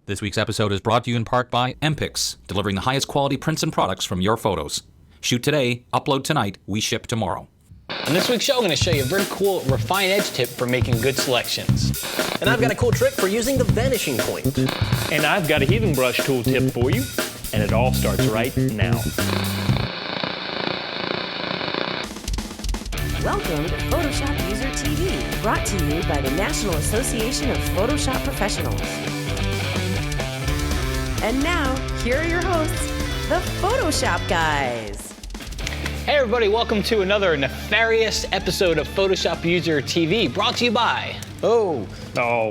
This week's episode is brought to you in part by MPix, delivering the highest quality prints and products from your photos. Shoot today, upload tonight, we ship tomorrow. On this week's show, I'm going to show you a very cool refine edge tip for making good selections. And I've got a cool trick for using the vanishing point. And I've got a healing brush tool tip for you, and it all starts right now. Welcome to Photoshop User TV, brought to you by the National Association of Photoshop Professionals. And now, here are your hosts, the Photoshop guys. Hey everybody, welcome to another nefarious episode of Photoshop User TV, brought to you by... Oh,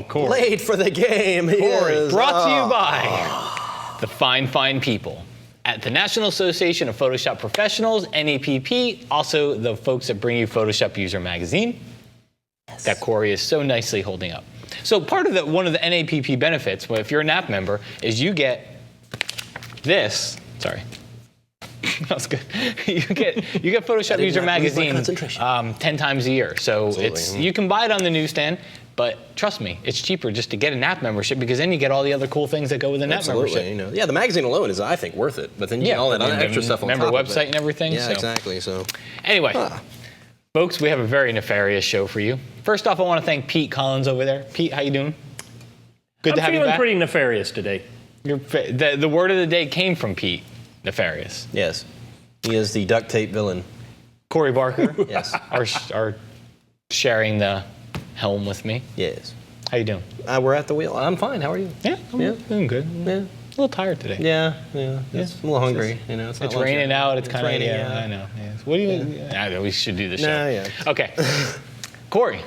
Corey. Late for the game. Corey, brought to you by the fine people at the National Association of Photoshop Professionals, NAPP, also the folks that bring you Photoshop User magazine, that Corey is so nicely holding up. So part of one of the NAPP benefits, well, if you're a NAP member, is you get this. Sorry, that was good. you get Photoshop User magazine 10 times a year. So you can buy it on the newsstand, but trust me, it's cheaper just to get a NAP membership because then you get all the other cool things that go with a NAP membership. You know, yeah, the magazine alone is, I think, worth it. But then you get all that extra stuff on top of it. Member website and everything. Yeah, exactly. So anyway. Folks, we have a very nefarious show for you. First off, I want to thank Pete Collins over there. Pete, how you doing? Good to have you back. I'm feeling pretty nefarious today. The word of the day came from Pete, nefarious. Yes, he is the duct tape villain. Corey Barker, yes, are sharing the helm with me. Yes. How you doing? We're at the wheel. I'm fine. How are you? Yeah, I'm doing good. Yeah. A little tired today. Yeah. I'm a little hungry. You know, it's raining out. It's kind of raining. I know. Yeah. What do you? I know we should do the show. Nah, yeah. Okay. Corey.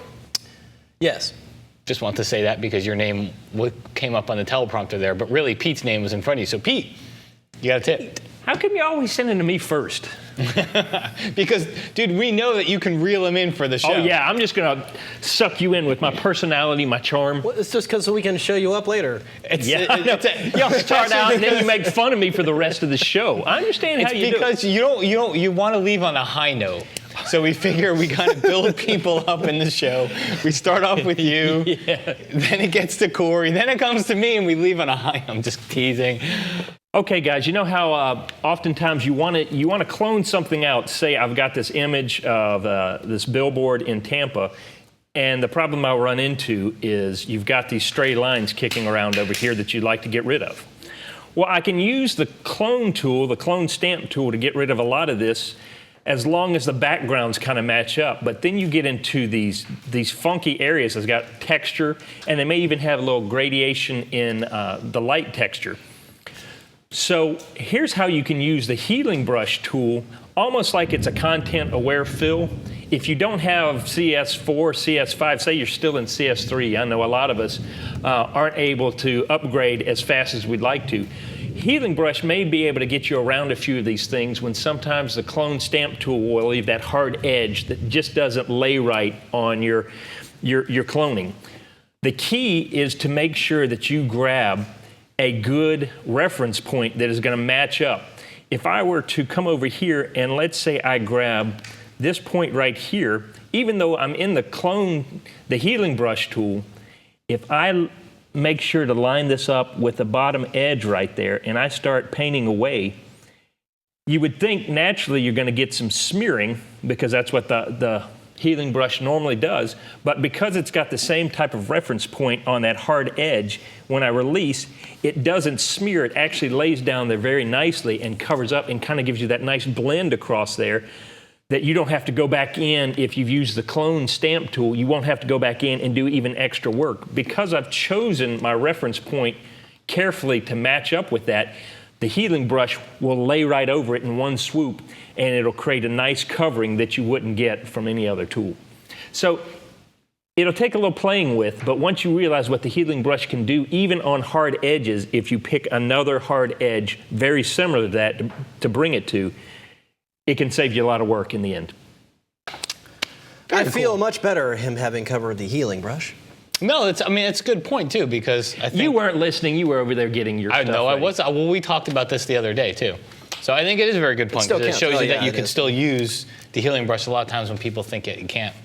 Yes. Just want to say that because your name came up on the teleprompter there, but really Pete's name was in front of you. So Pete, you got a tip. How come you always send it to me first? Because, dude, we know that you can reel him in for the show. Oh, yeah, I'm just going to suck you in with my personality, my charm. Well, it's just because so we can show you up later. Y'all start out and then you make fun of me for the rest of the show. I understand how you do it. It's because you want to leave on a high note. So we figure we kind of build people up in the show. We start off with you, then it gets to Corey, then it comes to me, and we leave on a high. I'm just teasing. Okay, guys, you know how oftentimes you want to clone something out. Say I've got this image of this billboard in Tampa, and the problem I'll run into is you've got these stray lines kicking around over here that you'd like to get rid of. Well, I can use the clone tool, the clone stamp tool, to get rid of a lot of this, as long as the backgrounds kind of match up. But then you get into these funky areas that's got texture, and they may even have a little gradation in the light texture. So here's how you can use the healing brush tool, almost like it's a content-aware fill. If you don't have CS4, CS5, say you're still in CS3, I know a lot of us aren't able to upgrade as fast as we'd like to. Healing brush may be able to get you around a few of these things when sometimes the clone stamp tool will leave that hard edge that just doesn't lay right on your cloning. The key is to make sure that you grab a good reference point that is going to match up. If I were to come over here and let's say I grab this point right here, even though I'm in the healing brush tool, if I make sure to line this up with the bottom edge right there and I start painting away, you would think naturally you're going to get some smearing because that's what the healing brush normally does, but because it's got the same type of reference point on that hard edge, when I release, it doesn't smear. It actually lays down there very nicely and covers up and kind of gives you that nice blend across there that you don't have to go back in. If you've used the clone stamp tool, you won't have to go back in and do even extra work. Because I've chosen my reference point carefully to match up with that, the healing brush will lay right over it in one swoop, and it'll create a nice covering that you wouldn't get from any other tool. So it'll take a little playing with, but once you realize what the healing brush can do, even on hard edges, if you pick another hard edge very similar to that to bring it to, it can save you a lot of work in the end. I feel much better him having covered the healing brush. No, it's a good point too, because I think you weren't listening. You were over there getting your stuff. I was. Well, we talked about this the other day too. So I think it is a very good point because it shows you that you can still use the healing brush a lot of times when people think you can't.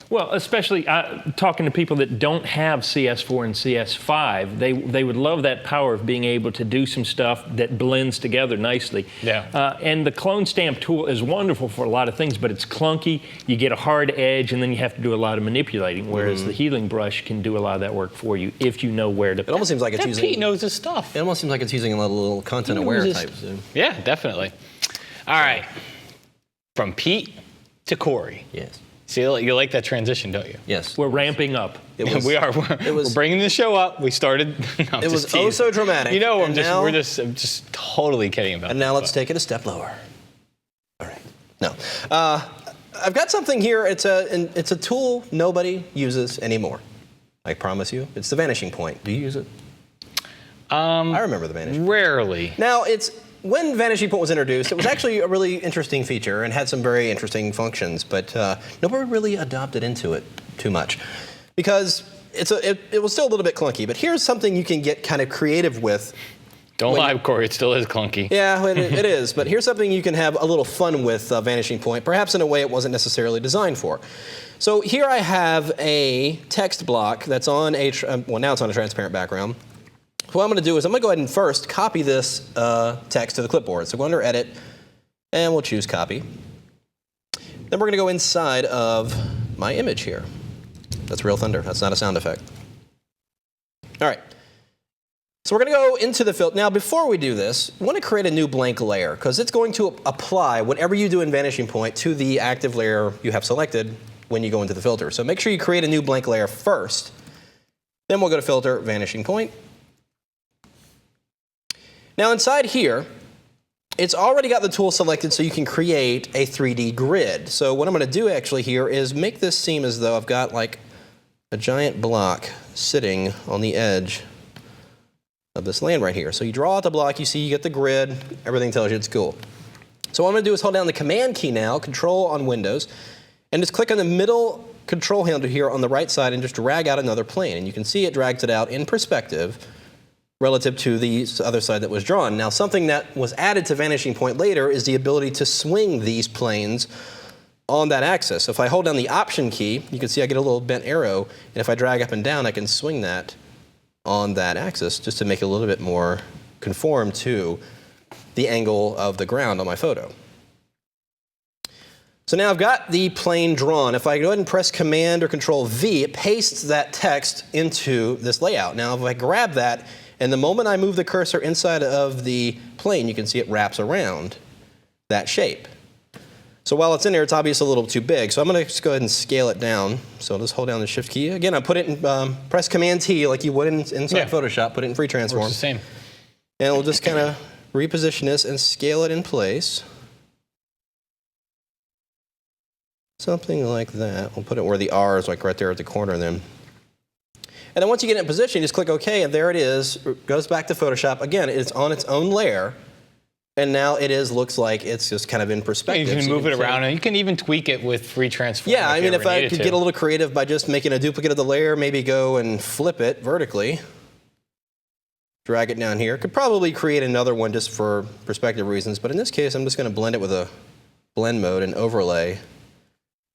Well, especially talking to people that don't have CS4 and CS5, they would love that power of being able to do some stuff that blends together nicely. Yeah. And the clone stamp tool is wonderful for a lot of things, but it's clunky. You get a hard edge, and then you have to do a lot of manipulating, whereas the healing brush can do a lot of that work for you if you know where to. It almost seems like it's That using. Pete knows his stuff. It almost seems like it's using a little content-aware type. So. Yeah, definitely. All right. From Pete to Corey. Yes. See, you like that transition, don't you? Yes. We're ramping up. We are. We're bringing the show up. We started. No, It was oh so dramatic. You know, And I'm just totally kidding about. And now let's take it a step lower. All right. No. I've got something here. It's a tool nobody uses anymore. I promise you. It's the vanishing point. Do you use it? I remember the vanishing point. Rarely. Now, when Vanishing Point was introduced, it was actually a really interesting feature and had some very interesting functions, but nobody really adopted into it too much because it was still a little bit clunky. But here's something you can get kind of creative with. Don't lie, Corey. It still is clunky. Yeah, it is. But here's something you can have a little fun with Vanishing Point, perhaps in a way it wasn't necessarily designed for. So here I have a text block that's on now it's on a transparent background. What I'm going to do is I'm going to go ahead and first copy this text to the clipboard. So go under Edit, and we'll choose Copy. Then we're going to go inside of my image here. That's real thunder. That's not a sound effect. All right. So we're going to go into the filter. Now, before we do this, I want to create a new blank layer, because it's going to apply whatever you do in Vanishing Point to the active layer you have selected when you go into the filter. So make sure you create a new blank layer first. Then we'll go to Filter, Vanishing Point. Now inside here, it's already got the tool selected so you can create a 3D grid. So what I'm going to do actually here is make this seem as though I've got like a giant block sitting on the edge of this land right here. So you draw out the block, you see you get the grid, everything tells you it's cool. So what I'm going to do is hold down the Command key now, Control on Windows, and just click on the middle control handle here on the right side and just drag out another plane. And you can see it drags it out in perspective relative to the other side that was drawn. Now, something that was added to Vanishing Point later is the ability to swing these planes on that axis. So if I hold down the Option key, you can see I get a little bent arrow, and if I drag up and down, I can swing that on that axis just to make it a little bit more conform to the angle of the ground on my photo. So now I've got the plane drawn. If I go ahead and press Command or Control V, it pastes that text into this layout. Now, if I grab that, and the moment I move the cursor inside of the plane, you can see it wraps around that shape. So while it's in there, it's obviously a little too big. So I'm going to just go ahead and scale it down. So I'll just hold down the Shift key. Again, I put it in, press Command-T like you would inside Photoshop, put it in Free Transform. Works the same. And we'll just kind of reposition this and scale it in place. Something like that. We'll put it where the R is, like right there at the corner then. And then once you get it in position, you just click OK, and there it is. It goes back to Photoshop. Again, it's on its own layer, and now it looks like it's just kind of in perspective. You can so move it around, and you can even tweak it with Free Transform. Yeah, I mean, if I could get a little creative by just making a duplicate of the layer, maybe go and flip it vertically, drag it down here. Could probably create another one just for perspective reasons, but in this case, I'm just going to blend it with a blend mode and overlay,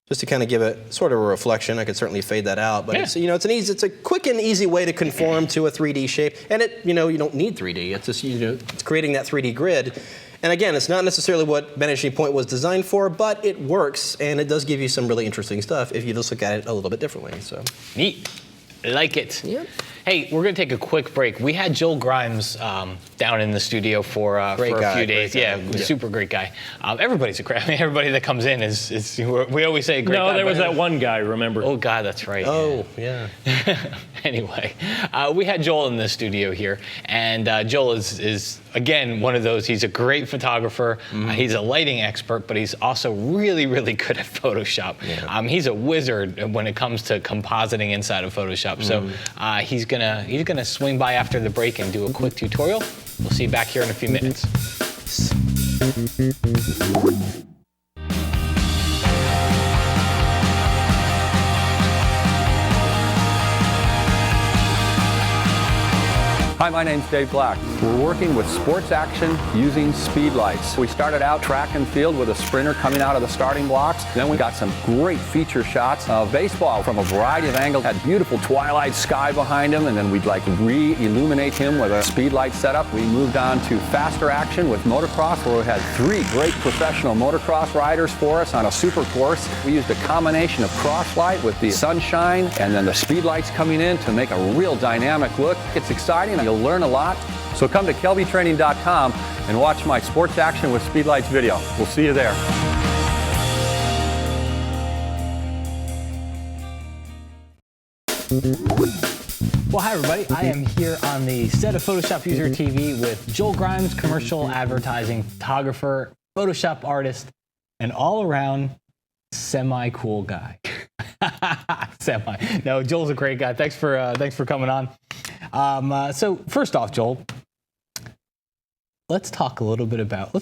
just to kind of give it sort of a reflection. I could certainly fade that out, but it's, it's a quick and easy way to conform to a 3D shape. And you don't need 3D. It's just, it's creating that 3D grid. And again, it's not necessarily what Vanishing Point was designed for, but it works, and it does give you some really interesting stuff if you just look at it a little bit differently. So neat. Like it. Yep. Hey, we're going to take a quick break. We had Joel Grimes down in the studio for a few days. Yeah, super great guy. Everybody's a great. I mean, everybody that comes in is we always say great guy. No, there was that one guy, remember? Oh, God, that's right. Oh, yeah. Anyway, we had Joel in the studio here, and Joel is again, one of those. He's a great photographer. He's a lighting expert, but he's also really, really good at Photoshop. Yeah. He's a wizard when it comes to compositing inside of Photoshop. So he's gonna swing by after the break and do a quick tutorial. We'll see you back here in a few minutes. Hi, my name's Dave Black. We're working with sports action using speed lights. We started out track and field with a sprinter coming out of the starting blocks. Then we got some great feature shots of baseball from a variety of angles. Had beautiful twilight sky behind him, and then we'd like re-illuminate him with a speed light setup. We moved on to faster action with motocross, where we had 3 great professional motocross riders for us on a super course. We used a combination of cross light with the sunshine and then the speed lights coming in to make a real dynamic look. It's exciting, and you'll learn a lot. So come to kelbytraining.com and watch my Sports Action with Speedlights video. We'll see you there. Well, hi everybody. I am here on the set of Photoshop User TV with Joel Grimes, commercial advertising photographer, Photoshop artist, and all-around semi-cool guy. No, Joel's a great guy. Thanks for coming on. So first off, Joel, let's talk a little bit about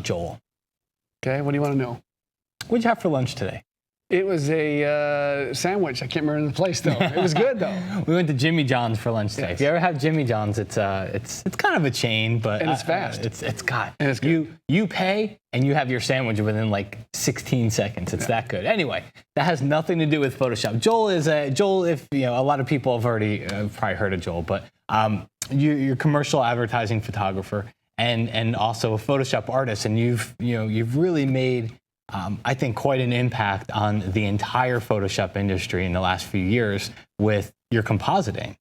Joel. Okay, what do you want to know? What'd you have for lunch today? It was a sandwich. I can't remember the place though. It was good though. We went to Jimmy John's for lunch today. Yes. If you ever have Jimmy John's, it's kind of a chain, but And it's fast. It's got And it's good. you pay and you have your sandwich within like 16 seconds. It's that good. Anyway, that has nothing to do with Photoshop. Joel. If you know, a lot of people have already probably heard of Joel, but you're a commercial advertising photographer and also a Photoshop artist, and you've really made I think quite an impact on the entire Photoshop industry in the last few years with your compositing.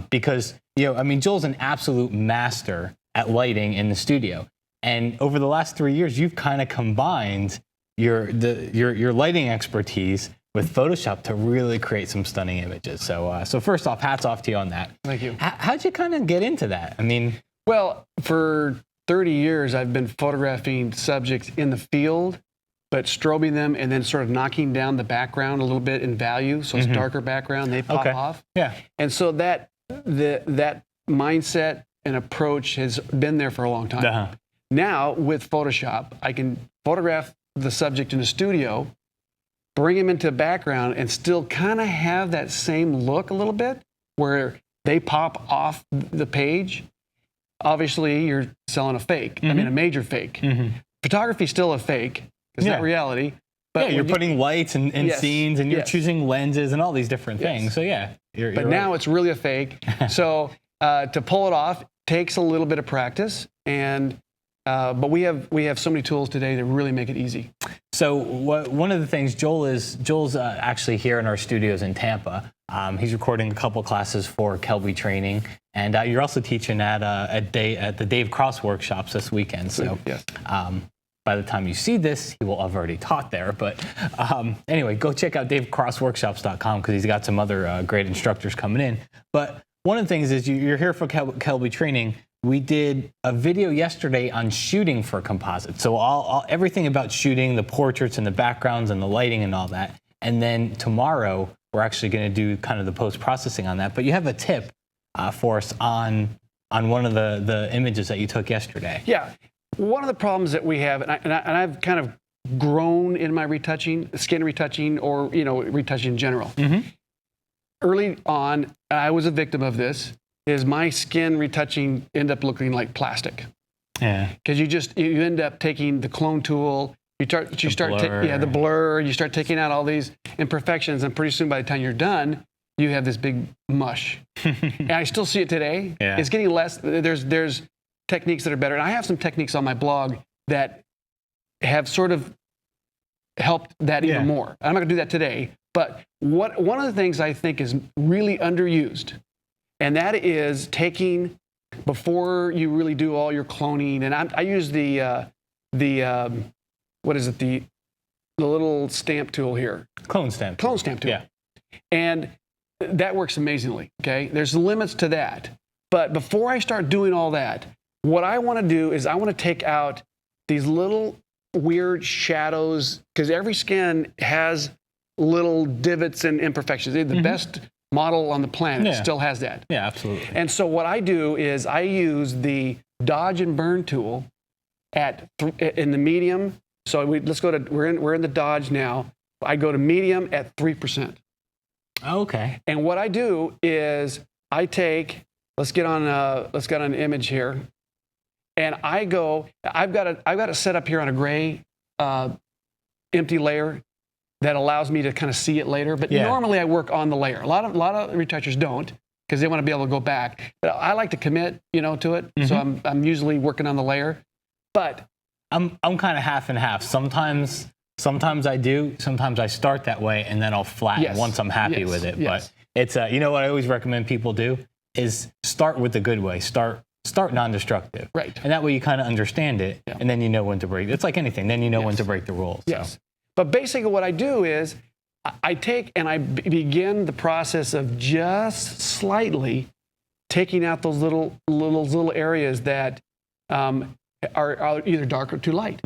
Because, Joel's an absolute master at lighting in the studio. And over the last 3 years, you've kind of combined your lighting expertise with Photoshop to really create some stunning images. So first off, hats off to you on that. Thank you. How'd you kind of get into that? Well, for 30 years, I've been photographing subjects in the field, but strobing them and then sort of knocking down the background a little bit in value. So it's darker background, they pop off. Yeah. And so that mindset and approach has been there for a long time. Uh-huh. Now with Photoshop, I can photograph the subject in the studio, bring him into background, and still kind of have that same look a little bit where they pop off the page. Obviously, you're selling a fake. I mean, a major fake. Photography's still a fake. It's not reality. But you're putting lights and Yes, scenes, and you're yes. choosing lenses and all these different Yes. things. So yeah, you're But right. now it's really a fake. So to pull it off takes a little bit of practice, and but we have so many tools today that really make it easy. So one of the things Joel's actually here in our studios in Tampa. He's recording a couple classes for Kelby Training, and you're also teaching at the Dave Cross workshops this weekend. So Yes. by the time you see this, he will have already taught there. But anyway, go check out davecrossworkshops.com because he's got some other great instructors coming in. But one of the things is you're here for Kelby Training. We did a video yesterday on shooting for composites. So everything about shooting, the portraits and the backgrounds and the lighting and all that. And then tomorrow, we're actually going to do kind of the post-processing on that. But you have a tip for us on one of the images that you took yesterday. Yeah. One of the problems that we have, and I've kind of grown in my retouching, skin retouching, or retouching in general. Early on, I was a victim of this. Is my skin retouching end up looking like plastic? Yeah. Because you end up taking the clone tool, the blur, you start taking out all these imperfections, and pretty soon by the time you're done, you have this big mush. And I still see it today. Yeah. It's getting less. There's techniques that are better, and I have some techniques on my blog that have sort of helped that even more. I'm not going to do that today, but one of the things I think is really underused, and that is taking, before you really do all your cloning, and I use the little stamp tool here. Clone stamp tool. Yeah. And that works amazingly, okay? There's limits to that. But before I start doing all that, what I want to do is I want to take out these little weird shadows, because every skin has little divots and imperfections. The best model on the planet still has that. Yeah, absolutely. And so what I do is I use the dodge and burn tool in the medium. So we're in the dodge now. I go to medium at 3%. Okay. And what I do is I take let's get on an image here. And I've got it set up here on a gray empty layer that allows me to kind of see it later. But normally I work on the layer. A lot of retouchers don't, because they want to be able to go back. But I like to commit, to it. So I'm usually working on the layer. But I'm kind of half and half. Sometimes I do. Sometimes I start that way and then I'll flatten once I'm happy with it. But it's what I always recommend people do is start with the good way. Start non-destructive. Right. And that way you kind of understand it, and then you know when to break. It's like anything. Then you know when to break the rules. Yes. So. But basically what I do is I take and I begin the process of just slightly taking out those little areas that are either dark or too light.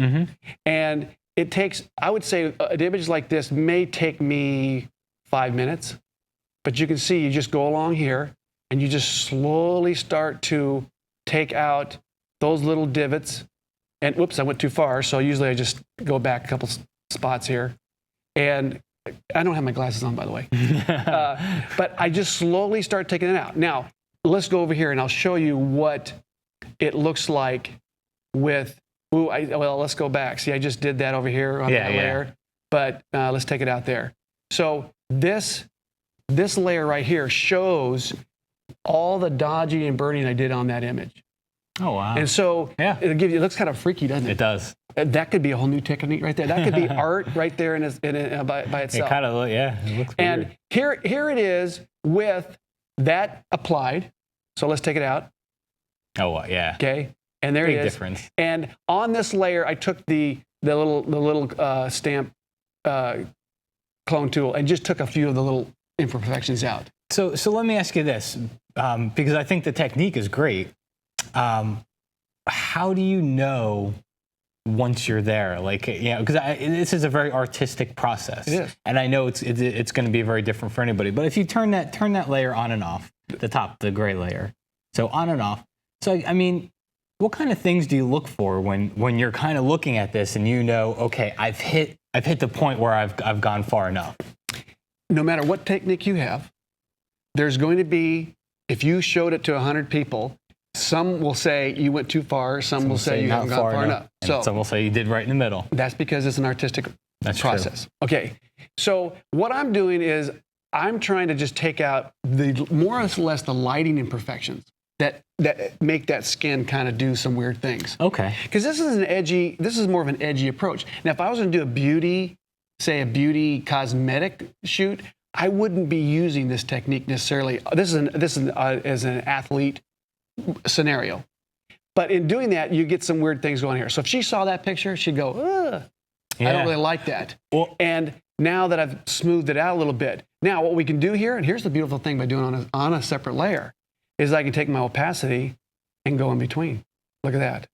And it takes, I would say, an image like this may take me 5 minutes, but you can see you just go along here and you just slowly start to take out those little divots. And whoops, I went too far. So usually I just go back a couple spots here. And I don't have my glasses on, by the way. But I just slowly start taking it out. Now, let's go over here and I'll show you what it looks like with, let's go back. See, I just did that over here on that layer. But let's take it out there. So this layer right here shows all the dodging and burning I did on that image. Oh, wow. And so it looks kind of freaky, doesn't it? It does. That could be a whole new technique right there. That could be art right there by itself. It kind of, it looks weird. And here it is with that applied. So let's take it out. Oh, yeah. Okay. And there Big it is. Difference. And on this layer, I took the little stamp clone tool and just took a few of the little imperfections out. So let me ask you this, because I think the technique is great. How do you know once you're there? Like, because this is a very artistic process. It is. And I know it's going to be very different for anybody. But if you turn that layer on and off, the top, the gray layer, so on and off. So, I mean, what kind of things do you look for when you're kind of looking at this and okay, I've hit the point where I've gone far enough? No matter what technique you have, there's going to be, if you showed it to 100 people, some will say you went too far, some will say you haven't gone far enough. So some will say you did right in the middle. That's because it's an artistic process. True. Okay, so what I'm doing is I'm trying to just take out the more or less the lighting imperfections that make that skin kind of do some weird things. Okay. Because this is more of an edgy approach. Now, if I was going to do a beauty cosmetic shoot, I wouldn't be using this technique necessarily. This is an athlete scenario. But in doing that, you get some weird things going here. So if she saw that picture, she'd go, ugh, I don't really like that. Well, and now that I've smoothed it out a little bit, now what we can do here, and here's the beautiful thing by doing on a separate layer, is I can take my opacity and go in between. Look at that.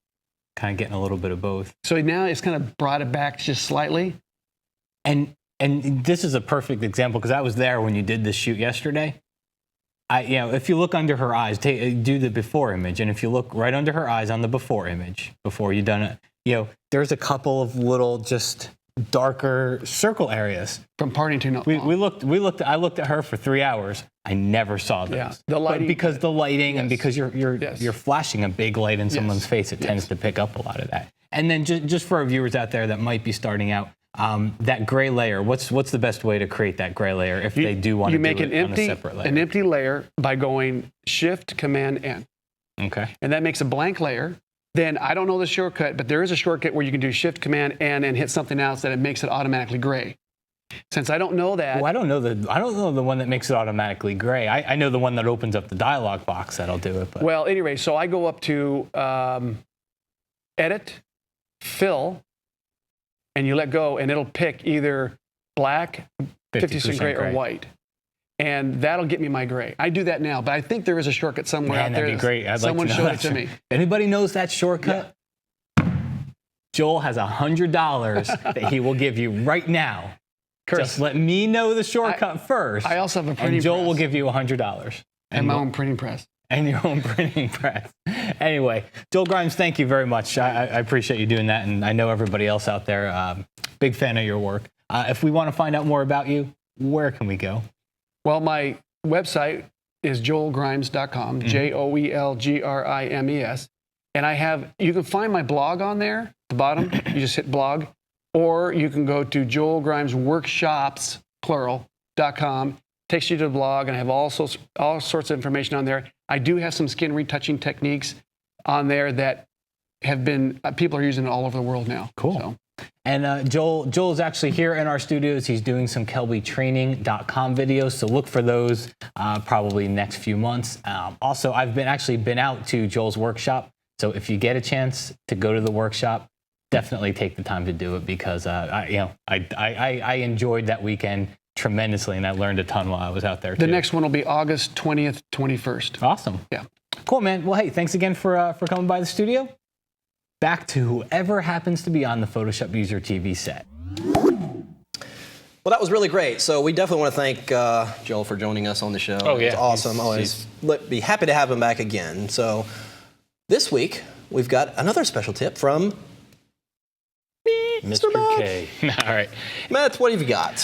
Kind of getting a little bit of both. So now it's kind of brought it back just slightly. And this is a perfect example because I was there when you did this shoot yesterday. If you look under her eyes, do the before image, and if you look right under her eyes on the before image, before you've done it, there's a couple of little just darker circle areas. From parting to no. I looked at her for 3 hours. I never saw those. Yeah, the lighting. But because the lighting and because you're flashing a big light in someone's face, it tends to pick up a lot of that. And then just for our viewers out there that might be starting out, that gray layer, what's the best way to create that gray layer if they do want to do it on a separate layer? An empty layer by going Shift Command N. Okay. And that makes a blank layer. Then I don't know the shortcut, but there is a shortcut where you can do Shift Command N and hit something else that it makes it automatically gray. Since I don't know that, I don't know the one that makes it automatically gray. I know the one that opens up the dialog box that'll do it. But. Well, anyway, so I go up to Edit, Fill, and you let go, and it'll pick either black, 50% gray, or white. And that'll get me my gray. I do that now, but I think there is a shortcut somewhere out there. That'd be great. I'd Someone like to know showed it to me. If anybody knows that shortcut, Joel has $100 that he will give you right now. Just let me know the shortcut first. I also have a printing and Joel press. will give you $100. And my own printing press. And your own printing press. Anyway, Joel Grimes, thank you very much. I appreciate you doing that, and I know everybody else out there, big fan of your work. If we want to find out more about you, where can we go? Well, my website is joelgrimes.com, JOELGRIMES. And you can find my blog on there, at the bottom. You just hit blog. Or you can go to joelgrimesworkshops, plural.com. Takes you to the blog, and I have all sorts of information on there. I do have some skin retouching techniques on there that have been, people are using it all over the world now. Cool. So. And Joel's actually here in our studios. He's doing some kelbytraining.com videos, so look for those probably next few months. Also, I've been out to Joel's workshop, so if you get a chance to go to the workshop, definitely take the time to do it because I enjoyed that weekend tremendously, and I learned a ton while I was out there too. The next one will be August 20th, 21st. Awesome. Yeah. Cool, man. Well, hey, thanks again for coming by the studio. Back to whoever happens to be on the Photoshop User TV set. Well, that was really great. So we definitely want to thank Joel for joining us on the show. Oh, yeah. It's awesome. Always be happy to have him back again. So this week, we've got another special tip from Mr. K. All right. Matt, what have you got?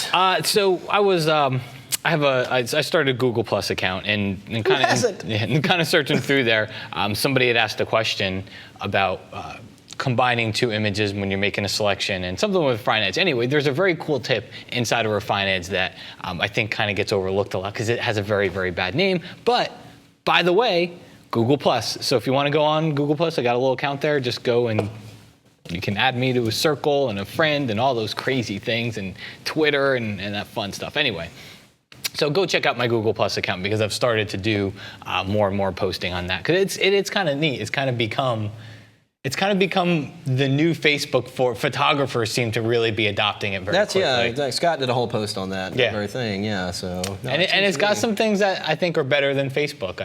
So I was, I started a Google Plus account and kind of searching through there. Somebody had asked a question about combining two images when you're making a selection and something with Refine Edge. Anyway, there's a very cool tip inside of Refine Edge that I think kind of gets overlooked a lot because it has a very, very bad name. But by the way, Google Plus. So if you want to go on Google Plus, I got a little account there. Just go and you can add me to a circle and a friend and all those crazy things and Twitter and that fun stuff. Anyway, so go check out my Google Plus account because I've started to do more and more posting on that because it's kind of neat. It's kind of become the new Facebook for photographers. Seem to really be adopting it very quickly. Yeah. Scott did a whole post on that very thing. Yeah. So and it's got some things that I think are better than Facebook.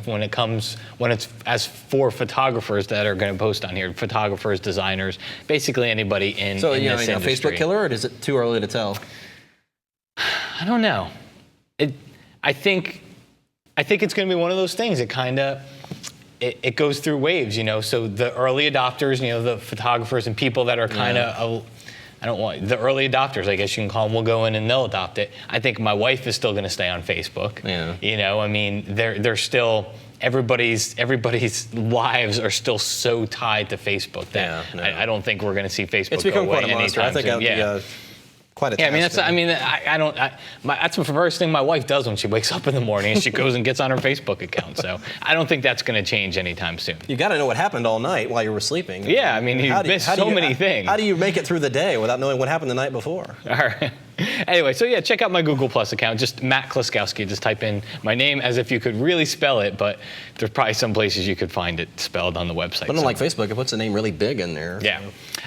When it's as for photographers that are going to post on here, photographers, designers, basically anybody in So in you know, this industry. Facebook killer, or is it too early to tell? I don't know. I think it's going to be one of those things. It goes through waves, So the early adopters, the photographers and people that are kind of, the early adopters, I guess you can call them, will go in and they'll adopt it. I think my wife is still going to stay on Facebook. Yeah. I mean, they're still, everybody's lives are still so tied to Facebook that I don't think we're going to see Facebook It's become go away quite a monster. anytime I think soon. quite a that's the first thing my wife does when she wakes up in the morning is she goes and gets on her Facebook account. So I don't think that's going to change anytime soon. You got to know what happened all night while you were sleeping. Yeah, I mean, you miss so many things. How do you make it through the day without knowing what happened the night before? All right. Anyway, so yeah, check out my Google Plus account. Just Matt Kliskowski. Just type in my name as if you could really spell it, but there's probably some places you could find it spelled on the website. But unlike Facebook, it puts the name really big in there. Yeah.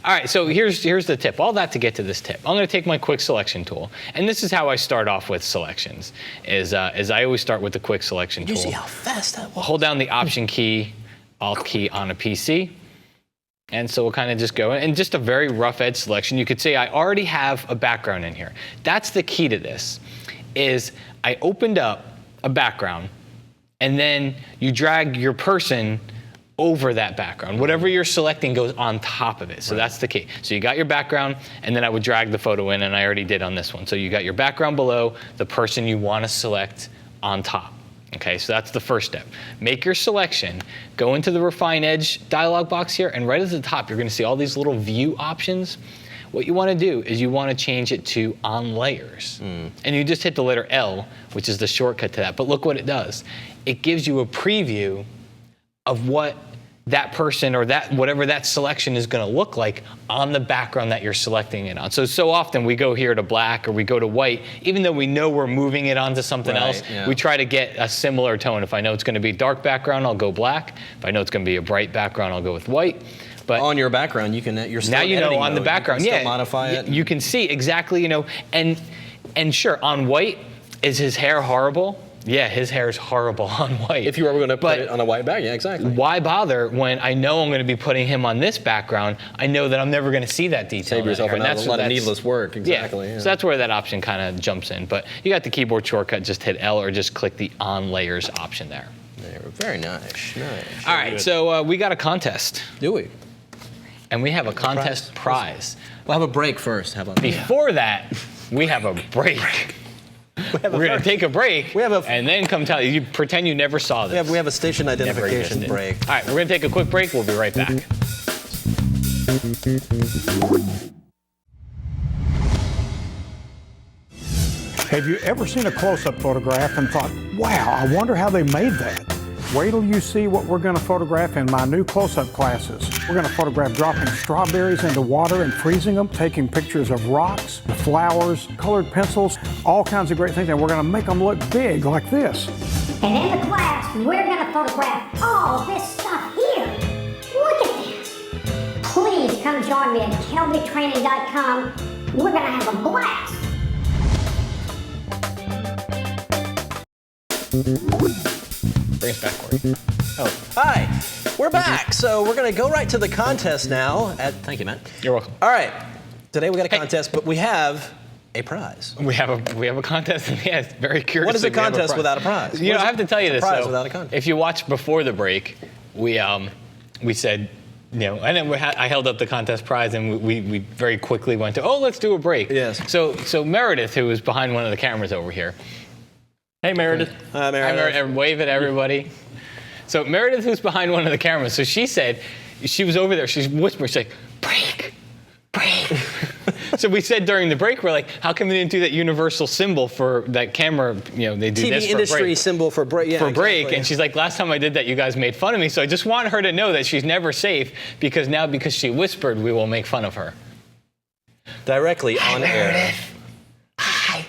All right, so here's the tip. All that to get to this tip. I'm going to take my quick selection tool, and this is how I start off with selections. Is I always start with the quick selection tool. Did you see how fast that was? Hold down the Option key, Alt key on a PC. And so we'll kind of just go in, and just a very rough edge selection. You could say I already have a background in here. That's the key to this, is I opened up a background, and then you drag your person over that background. Whatever you're selecting goes on top of it. So that's the key. So you got your background, and then I would drag the photo in, and I already did on this one. So you got your background below, the person you want to select on top. Okay, so that's the first step. Make your selection, go into the Refine Edge dialog box here, and right at the top, you're going to see all these little view options. What you want to do is you want to change it to on layers. And you just hit the letter L, which is the shortcut to that. But look what it does. It gives you a preview of what that person or that whatever that selection is going to look like on the background that you're selecting it on. So often we go here to black or we go to white, even though we know we're moving it onto something else, we try to get a similar tone. If I know it's going to be dark background, I'll go black. If I know it's going to be a bright background, I'll go with white. But on your background, you can you're still now you know on mode. the background, you can still modify it. You can see exactly, and sure, on white, is his hair horrible? Yeah, his hair is horrible on white. If you were going to put it on a white back, yeah, exactly. Why bother when I know I'm going to be putting him on this background? I know that I'm never going to see that detail. Save yourself a lot of needless work, exactly. Yeah. So that's where that option kind of jumps in. But you got the keyboard shortcut, just hit L or just click the on layers option there. Very nice. All right, so we got a contest. Do we? And we have a contest prize. We'll have a break first. How about that? Before that, we have a break. We're going to take a break and then come tell you. You pretend you never saw this. We have a station identification break. All right, we're going to take a quick break. We'll be right back. Have you ever seen a close-up photograph and thought, wow, I wonder how they made that? Wait till you see what we're going to photograph in my new close-up classes. We're going to photograph dropping strawberries into water and freezing them, taking pictures of rocks, the flowers, colored pencils, all kinds of great things, and we're going to make them look big like this. And in the class, we're going to photograph all this stuff here. Look at this. Please come join me at kelbytraining.com. We're going to have a blast. Bring us back, Corey. Oh, hi. We're back. So we're going to go right to the contest now. Thank you, Matt. You're welcome. All right. Today we got a contest, but we have a prize. We have a contest. Yeah, very curious. What is a contest without a prize? You know, I have to tell you this. Prize without a contest. If you watched before the break, we said, you know, and then I held up the contest prize, and we very quickly went to, let's do a break. Yes. So Meredith, who was behind one of the cameras over here. Hey, Meredith. Hi, Meredith. Wave at everybody. So Meredith, who's behind one of the cameras, so she said, she was over there, she's whispering, she's like, break. So we said during the break, we're like, how come they didn't do that universal symbol for that camera? You know, they do TV this for industry break. symbol for break. Yeah, break. exactly. And she's like, last time I did that, you guys made fun of me. So I just want her to know that she's never safe because she whispered, we will make fun of her. Directly on air. Hi.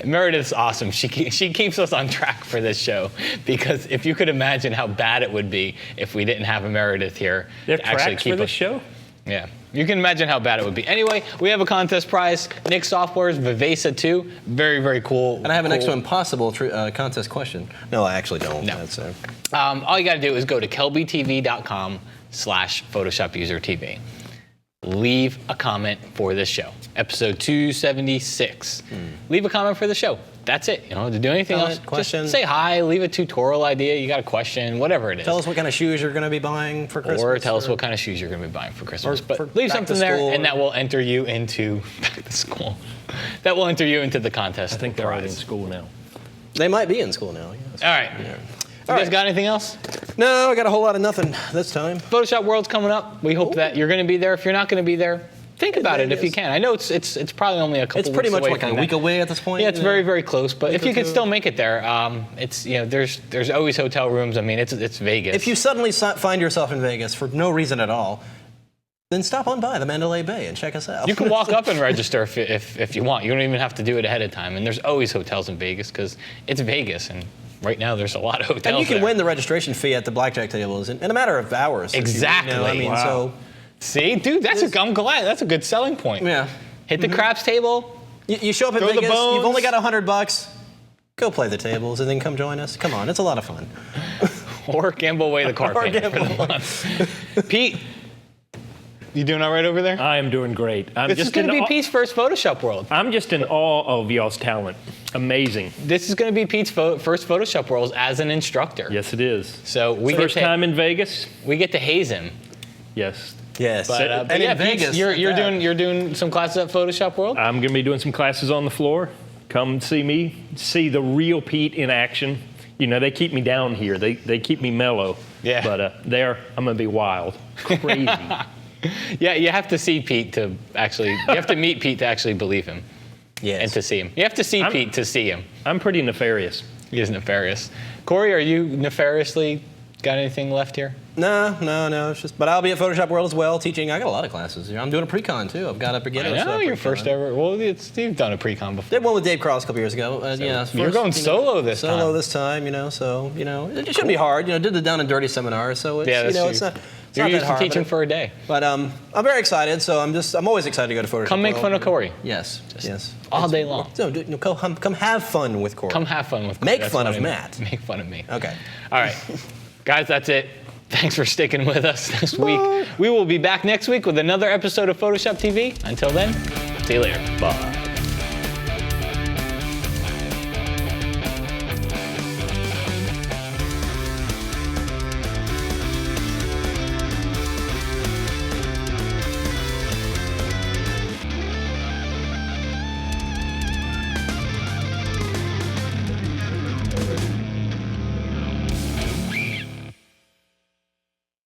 Meredith's awesome. She keeps us on track for this show because if you could imagine how bad it would be if we didn't have a Meredith here They're to actually tracks keep for this us. show? Yeah. You can imagine how bad it would be. Anyway, we have a contest prize. Nick Software's Vivesa 2. Very, very cool. And I have an extra impossible contest question. No, I actually don't. No. That's, all you got to do is go to kelbytv.com/PhotoshopUserTV. Leave a comment for this show. Episode 276. Leave a comment for the show. That's it. You don't have to do anything else. Question. Just say hi, leave a tutorial idea, you got a question, whatever it is. Tell us what kind of shoes you're going to be buying for Christmas. Or tell us what kind of shoes you're going to be buying for Christmas. for But leave back something to there, school. and that will enter you into back to school. That will enter you into the contest. I think they're already in prize. school now. They might be in school now, yes. All right. Yeah. You guys got anything else? No, I got a whole lot of nothing this time. Photoshop World's coming up. We hope that you're going to be there. If you're not going to be there, think about it if you can. I know it's probably only a couple weeks away. It's pretty much like from a week away at this point. Yeah, it's very, very close. But if you could two. still make it there, it's there's always hotel rooms. I mean, it's Vegas. If you suddenly find yourself in Vegas for no reason at all, then stop on by the Mandalay Bay and check us out. You can walk up and register if you want. You don't even have to do it ahead of time. And there's always hotels in Vegas because it's Vegas, and right now there's a lot of hotels. And you can there. win the registration fee at the blackjack tables in a matter of hours. Exactly. I mean, Wow. so see, dude, I'm glad. That's a good selling point. yeah. Hit the craps table. You show up in Throw the Vegas. bones. You've only got $100. Go play the tables and then come join us. Come on, it's a lot of fun. Or gamble away the car payment for the month. Pete, you doing all right over there? I am doing great. This is going to be Pete's first Photoshop World. I'm just in awe of y'all's talent. Amazing. This is going to be Pete's first Photoshop World as an instructor. Yes, it is. So we First time in Vegas? we get to haze him. Yes. Yes. But and yeah, in Vegas, Pete, you're doing some classes at Photoshop World. I'm going to be doing some classes on the floor. Come see me, see the real Pete in action. You know, they keep me down here. They keep me mellow. Yeah. But I'm going to be wild. Crazy. Yeah, you have to see Pete to actually. You have to meet Pete to actually believe him. Yes. And to see him. You have to see Pete to see him. I'm pretty nefarious. He is nefarious. Corey, are you nefariously got anything left here? No. It's just, but I'll be at Photoshop World as well, teaching. I got a lot of classes here. I'm doing a pre-con too. I've got a beginner. I know, your first ever. Well, you've done a pre-con before. Did one with Dave Cross a couple years ago. You're going solo this time. Solo this time, so it shouldn't be hard. Did the Down and Dirty seminar, so it's That's it's true. not. It's You're not used that to hard, teaching for a day. But I'm very excited. So I'm always excited to go to Photoshop. Come make World. fun of Corey. Yes. Yes. All day long. No, come have fun with Corey. Come have fun with Corey. Make That's fun what of I mean. Matt. Make fun of me. Okay. All right. Guys, that's it. Thanks for sticking with us this week. We will be back next week with another episode of Photoshop TV. Until then, see you later. Bye.